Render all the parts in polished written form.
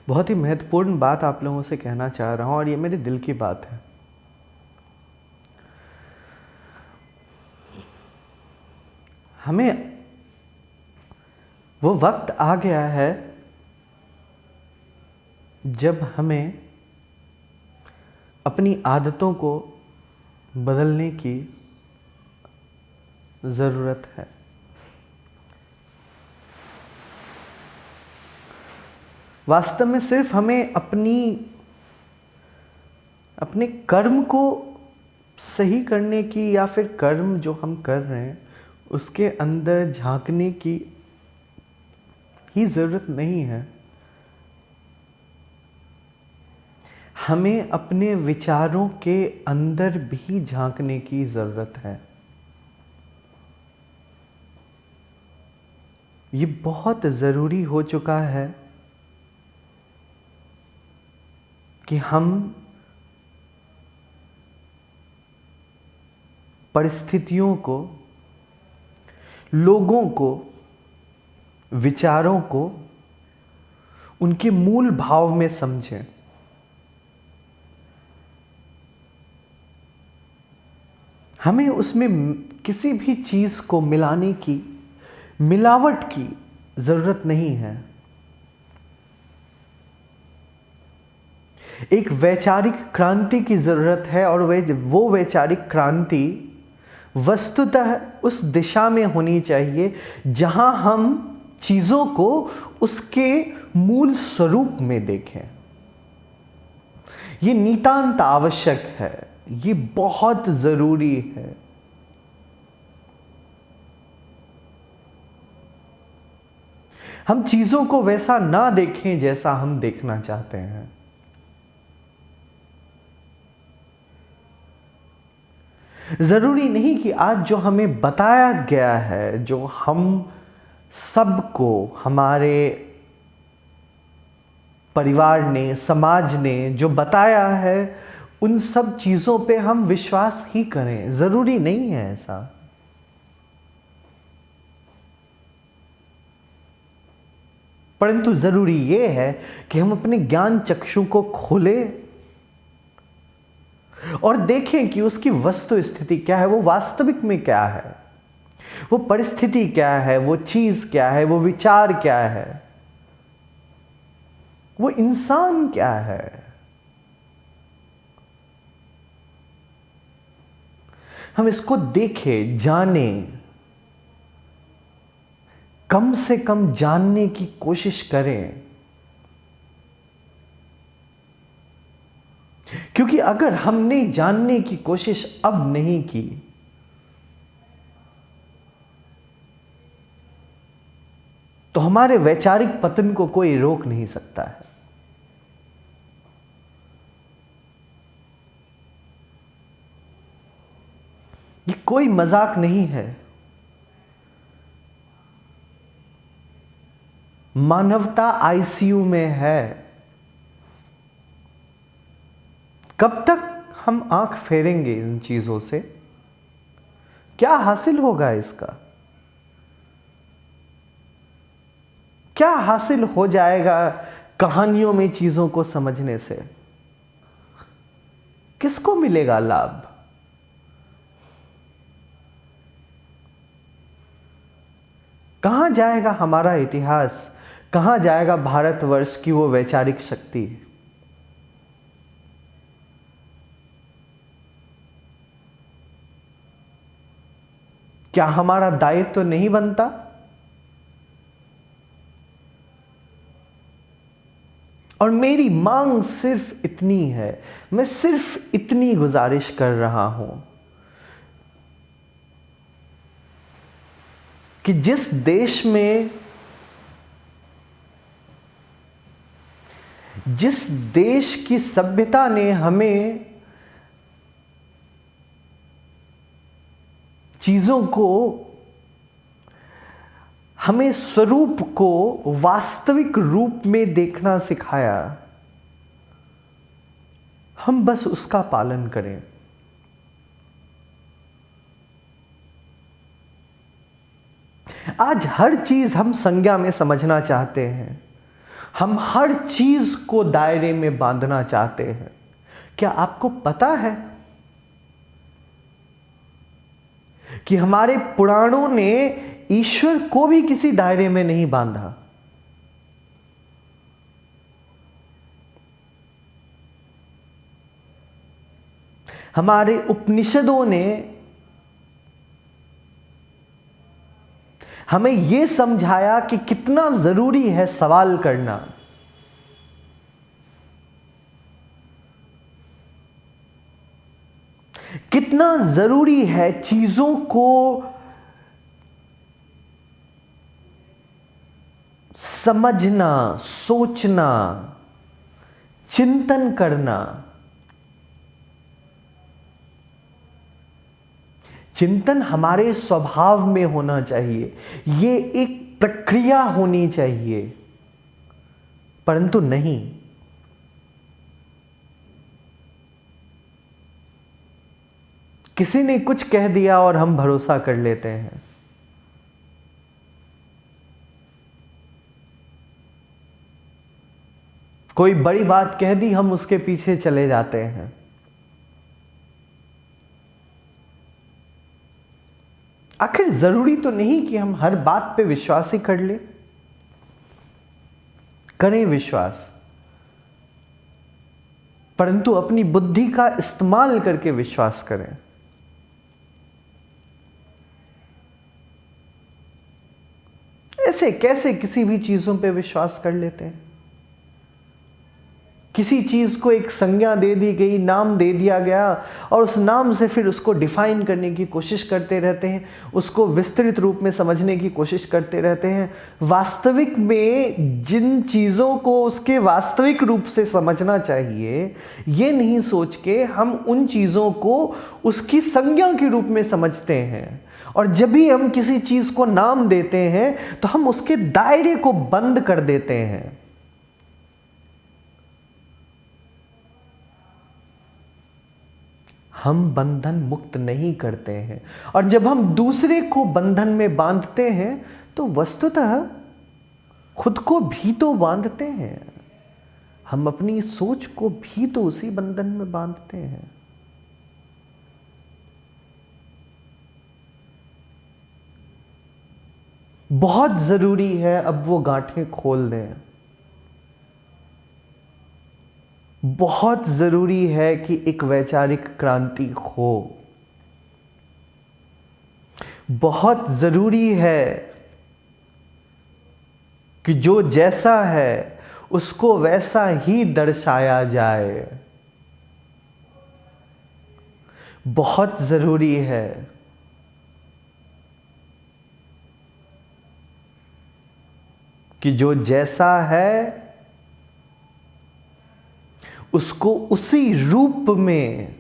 बहुत ही महत्वपूर्ण बात आप लोगों से कहना चाह रहा हूं और ये मेरे दिल की बात है। हमें वो वक्त आ गया है जब हमें अपनी आदतों को बदलने की ज़रूरत है। वास्तव में सिर्फ हमें अपने कर्म को सही करने की या फिर कर्म जो हम कर रहे हैं उसके अंदर झांकने की ही ज़रूरत नहीं है। हमें अपने विचारों के अंदर भी झांकने की ज़रूरत है। ये बहुत ज़रूरी हो चुका है कि हम परिस्थितियों को, लोगों को, विचारों को उनके मूल भाव में समझें। हमें उसमें किसी भी चीज को मिलाने की, मिलावट की जरूरत नहीं है। एक वैचारिक क्रांति की जरूरत है और वो वैचारिक क्रांति वस्तुतः उस दिशा में होनी चाहिए जहां हम चीजों को उसके मूल स्वरूप में देखें। ये नितांत आवश्यक है, ये बहुत जरूरी है। हम चीजों को वैसा ना देखें जैसा हम देखना चाहते हैं। जरूरी नहीं कि आज जो हमें बताया गया है, जो हम सबको, हमारे परिवार ने, समाज ने जो बताया है, उन सब चीजों पे हम विश्वास ही करें। जरूरी नहीं है ऐसा। परंतु जरूरी यह है कि हम अपने ज्ञान चक्षु को खोलें और देखें कि उसकी वस्तु स्थिति क्या है, वो वास्तविक में क्या है, वो परिस्थिति क्या है, वो चीज क्या है, वो विचार क्या है, वो इंसान क्या है। हम इसको देखें, जानें, कम से कम जानने की कोशिश करें। क्योंकि अगर हमने जानने की कोशिश अब नहीं की तो हमारे वैचारिक पतन को कोई रोक नहीं सकता है। ये कोई मजाक नहीं है। मानवता आईसीयू में है। कब तक हम आंख फेरेंगे इन चीजों से? क्या हासिल होगा इसका? क्या हासिल हो जाएगा कहानियों में चीजों को समझने से? किसको मिलेगा लाभ? कहां जाएगा हमारा इतिहास? कहां जाएगा भारतवर्ष की वो वैचारिक शक्ति? क्या हमारा दायित्व तो नहीं बनता? और मेरी मांग सिर्फ इतनी है, मैं सिर्फ इतनी गुजारिश कर रहा हूं कि जिस देश में, जिस देश की सभ्यता ने हमें चीजों को, हमें स्वरूप को वास्तविक रूप में देखना सिखाया, हम बस उसका पालन करें। आज हर चीज हम संज्ञा में समझना चाहते हैं। हम हर चीज को दायरे में बांधना चाहते हैं। क्या आपको पता है कि हमारे पुराणों ने ईश्वर को भी किसी दायरे में नहीं बांधा? हमारे उपनिषदों ने हमें यह समझाया कि कितना जरूरी है सवाल करना। कितना जरूरी है चीजों को समझना, सोचना, चिंतन करना। चिंतन हमारे स्वभाव में होना चाहिए, ये एक प्रक्रिया होनी चाहिए, परंतु नहीं। किसी ने कुछ कह दिया और हम भरोसा कर लेते हैं। कोई बड़ी बात कह दी, हम उसके पीछे चले जाते हैं। आखिर जरूरी तो नहीं कि हम हर बात पे विश्वास ही कर ले। करें विश्वास, परंतु अपनी बुद्धि का इस्तेमाल करके विश्वास करें। ऐसे कैसे किसी भी चीजों पे विश्वास कर लेते हैं? किसी चीज को एक संज्ञा दे दी गई, नाम दे दिया गया, और उस नाम से फिर उसको डिफाइन करने की कोशिश करते रहते हैं, उसको विस्तृत रूप में समझने की कोशिश करते रहते हैं। वास्तविक में जिन चीजों को उसके वास्तविक रूप से समझना चाहिए, ये नहीं सोच के हम उन चीजों को उसकी संज्ञा के रूप में समझते हैं। और जब भी हम किसी चीज को नाम देते हैं तो हम उसके दायरे को बंद कर देते हैं। हम बंधन मुक्त नहीं करते हैं, और जब हम दूसरे को बंधन में बांधते हैं तो वस्तुतः खुद को भी तो बांधते हैं। हम अपनी सोच को भी तो उसी बंधन में बांधते हैं। बहुत जरूरी है अब वो गांठें खोल दें। बहुत जरूरी है कि एक वैचारिक क्रांति हो। बहुत जरूरी है कि जो जैसा है उसको वैसा ही दर्शाया जाए। बहुत जरूरी है कि जो जैसा है उसको उसी रूप में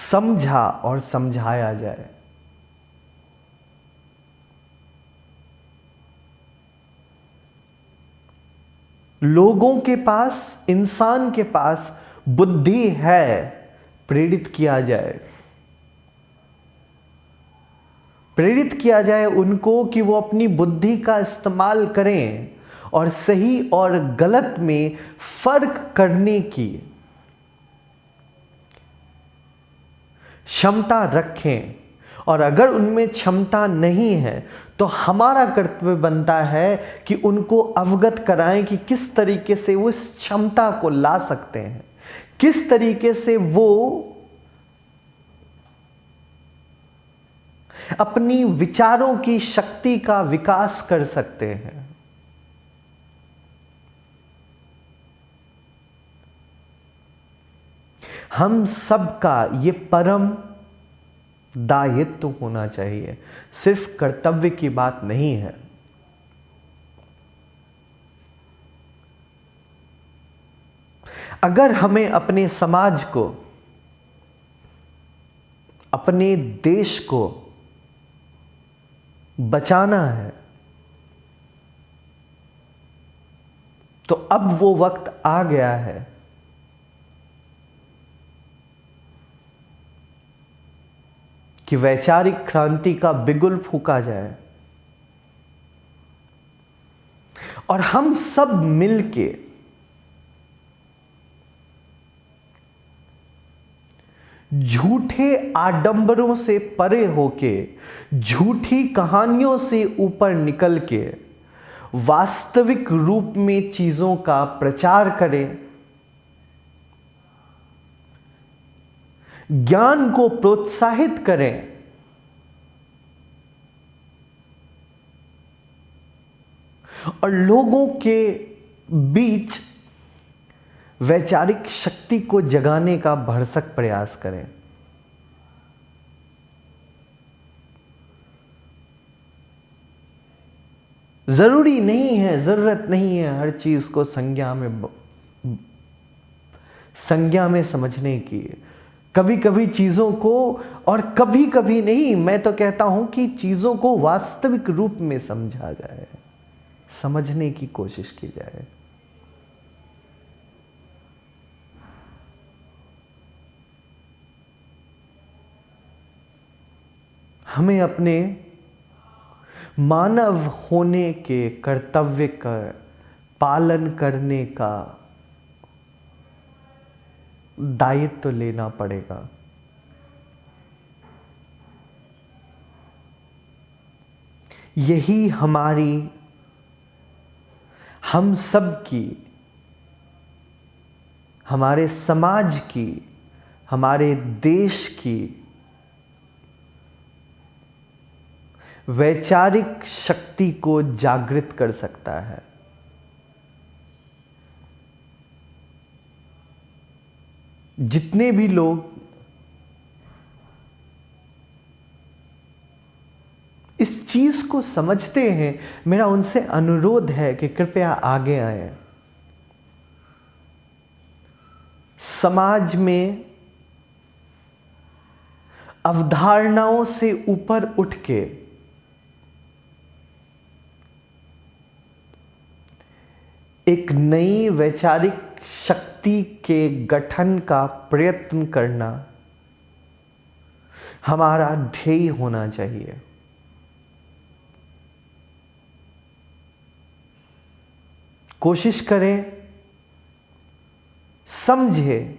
समझा और समझाया जाए। लोगों के पास, इंसान के पास बुद्धि है, प्रेरित किया जाए। प्रेरित किया जाए उनको कि वो अपनी बुद्धि का इस्तेमाल करें और सही और गलत में फर्क करने की क्षमता रखें। और अगर उनमें क्षमता नहीं है तो हमारा कर्तव्य बनता है कि उनको अवगत कराएं कि किस तरीके से वो इस क्षमता को ला सकते हैं, किस तरीके से वो अपनी विचारों की शक्ति का विकास कर सकते हैं। हम सबका ये परम दायित्व होना चाहिए, सिर्फ कर्तव्य की बात नहीं है। अगर हमें अपने समाज को, अपने देश को बचाना है तो अब वो वक्त आ गया है कि वैचारिक क्रांति का बिगुल फूंका जाए और हम सब मिलके झूठे आडंबरों से परे होके, झूठी कहानियों से ऊपर निकल के वास्तविक रूप में चीजों का प्रचार करें, ज्ञान को प्रोत्साहित करें, और लोगों के बीच वैचारिक शक्ति को जगाने का भरसक प्रयास करें। जरूरी नहीं है, जरूरत नहीं है हर चीज को संज्ञा में समझने की। कभी कभी चीजों को, और कभी कभी नहीं, मैं तो कहता हूं कि चीजों को वास्तविक रूप में समझा जाए, समझने की कोशिश की जाए। हमें अपने मानव होने के कर्तव्य का पालन करने का दायित्व तो लेना पड़ेगा। यही हमारी, हम सब की, हमारे समाज की, हमारे देश की वैचारिक शक्ति को जागृत कर सकता है। जितने भी लोग इस चीज को समझते हैं, मेरा उनसे अनुरोध है कि कृपया आगे आएं। समाज में अवधारणाओं से ऊपर उठ के एक नई वैचारिक शक्ति के गठन का प्रयत्न करना हमारा ध्येय होना चाहिए। कोशिश करें, समझें,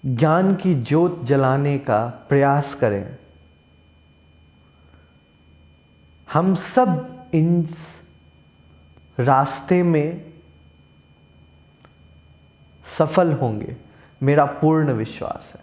ज्ञान की ज्योत जलाने का प्रयास करें। हम सब इन रास्ते में सफल होंगे, मेरा पूर्ण विश्वास है।